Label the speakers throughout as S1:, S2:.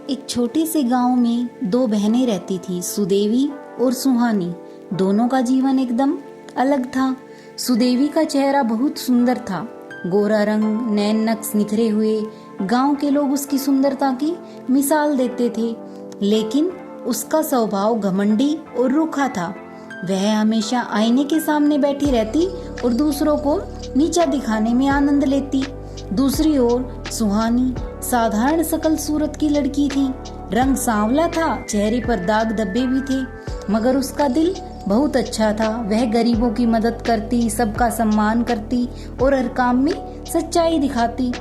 S1: एक छोटे से गांव में दो बहनें रहती थी, सुदेवी और सुहानी। दोनों का जीवन एकदम अलग था। सुदेवी का चेहरा बहुत सुंदर था, गोरा रंग, नैन नक्श निखरे हुए। गांव के लोग उसकी सुंदरता की मिसाल देते थे, लेकिन उसका स्वभाव घमंडी और रूखा था। वह हमेशा आईने के सामने बैठी रहती और दूसरों को नीचा दिखाने में आनंद लेती। दूसरी ओर सुहानी साधारण सकल सूरत की लड़की थी। रंग सांवला था, चेहरे पर दाग धब्बे भी थे, मगर उसका दिल बहुत अच्छा था। वह गरीबों की मदद करती, सबका सम्मान करती और हर काम में सच्चाई दिखाती।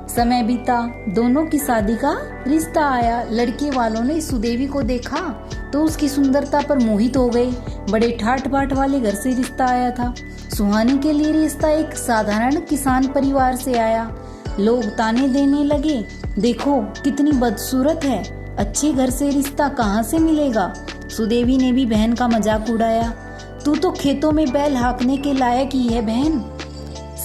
S1: समय बीता, दोनों की शादी का रिश्ता आया। लड़के वालों ने सुदेवी को देखा तो उसकी सुंदरता पर मोहित हो गए। बड़े ठाट बाट वाले घर से रिश्ता आया था। सुहानी के लिए रिश्ता एक साधारण किसान परिवार से आया। लोग ताने देने लगे, देखो कितनी बदसूरत है, अच्छे घर से रिश्ता कहाँ से मिलेगा। सुदेवी ने भी बहन का मजाक उड़ाया, तू तो खेतों में बैल हाँकने के लायक ही है बहन।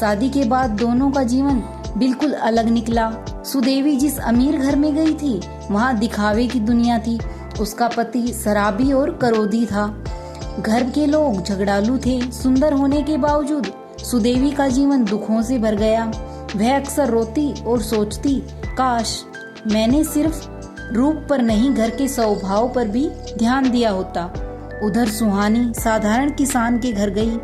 S1: शादी के बाद दोनों का जीवन बिल्कुल अलग निकला। सुदेवी जिस अमीर घर में गई थी, वहाँ दिखावे की दुनिया थी। उसका पति शराबी और क्रोधी था। घर के लोग झगड़ालू थे। सुंदर होने के बावजूद सुदेवी का जीवन दुखों से भर गया। वह अक्सर रोती और सोचती, काश मैंने सिर्फ रूप पर नहीं, घर के स्वभाव पर भी ध्यान दिया होता। उधर सुहानी साधारण किसान के घर गई।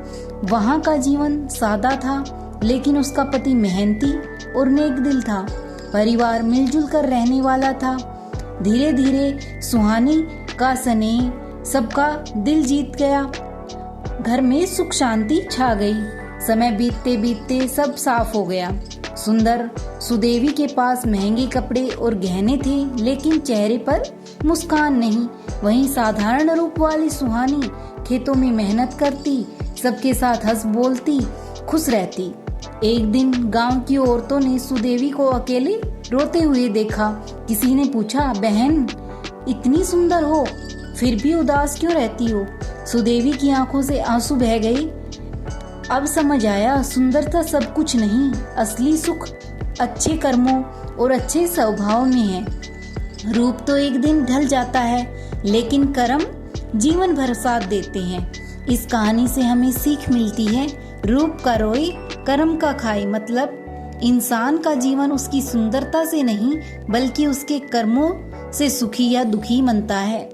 S1: वहाँ का जीवन सादा था, लेकिन उसका पति मेहनती और नेक दिल था। परिवार मिलजुल कर रहने वाला था। धीरे धीरे सुहानी का स्नेह सबका दिल जीत गया। घर में सुख शांति छा गई। समय बीतते बीतते सब साफ हो गया। सुंदर सुदेवी के पास महंगे कपड़े और गहने थे, लेकिन चेहरे पर मुस्कान नहीं। वहीं साधारण रूप वाली सुहानी खेतों में मेहनत करती, सबके साथ हंस बोलती, खुश रहती। एक दिन गांव की औरतों ने सुदेवी को अकेले रोते हुए देखा। किसी ने पूछा, बहन इतनी सुंदर हो फिर भी उदास क्यों रहती हो? सुदेवी की आंखों से आंसू बह गए। अब समझ आया, सुंदरता सब कुछ नहीं, असली सुख अच्छे कर्मों और अच्छे स्वभाव में है। रूप तो एक दिन ढल जाता है, लेकिन कर्म जीवन भर साथ देते हैं। इस कहानी से हमें सीख मिलती है, रूप का रोए कर्म का खाए। मतलब इंसान का जीवन उसकी सुंदरता से नहीं, बल्कि उसके कर्मों से सुखी या दुखी बनता है।